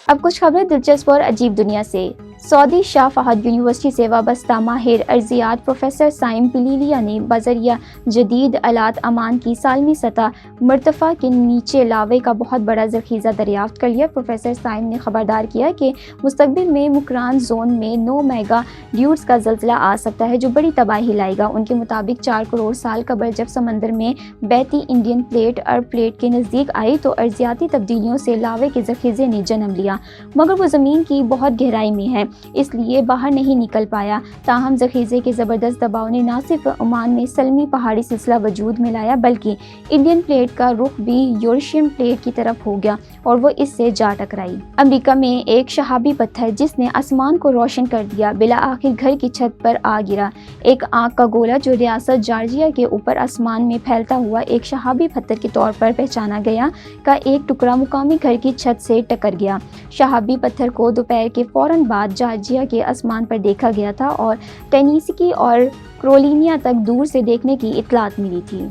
اب کچھ خبریں دلچسپ اور عجیب دنیا سے۔ سعودی شاہ فہد یونیورسٹی سے وابستہ ماہر ارضیات پروفیسر سائم پلیلیا نے بذریعہ جدید آلات امان کی سالمی سطح مرتفع کے نیچے لاوے کا بہت بڑا ذخیرہ دریافت کر لیا۔ پروفیسر سائم نے خبردار کیا کہ مستقبل میں مکران زون میں 9 میگا ڈیوٹس کا زلزلہ آ سکتا ہے جو بڑی تباہی لائے گا۔ ان کے مطابق 4 کروڑ سال قبل جب سمندر میں بہتی انڈین پلیٹ عرب پلیٹ کے نزدیک آئی تو ارضیاتی تبدیلیوں سے لاوے کے ذخیرے نے جنم لیا، مگر وہ زمین کی بہت گہرائی میں ہے، اس لیے باہر نہیں نکل پایا۔ تاہم ذخیرے کے زبردست دباؤ نے نہ صرف عمان میں سلمی پہاڑی سلسلہ وجود میں لایا بلکہ انڈین پلیٹ کا رخ بھی یورشین پلیٹ کی طرف ہو گیا اور وہ اس سے جا ٹکرائی۔ امریکہ میں ایک شہابی پتھر جس نے آسمان کو روشن کر دیا بالآخر گھر کی چھت پر آ گرا۔ ایک آنکھ کا گولا جو ریاست جارجیا کے اوپر آسمان میں پھیلتا ہوا ایک شہابی پتھر کے طور پر پہچانا گیا کا ایک ٹکڑا مقامی گھر کی چھت سے ٹکر گیا۔ شہابی پتھر کو دوپہر کے فوراً بعد جارجیا کے آسمان پر دیکھا گیا تھا اور ٹینیسی اور کیرولینیا تک دور سے دیکھنے کی اطلاعات ملی تھی۔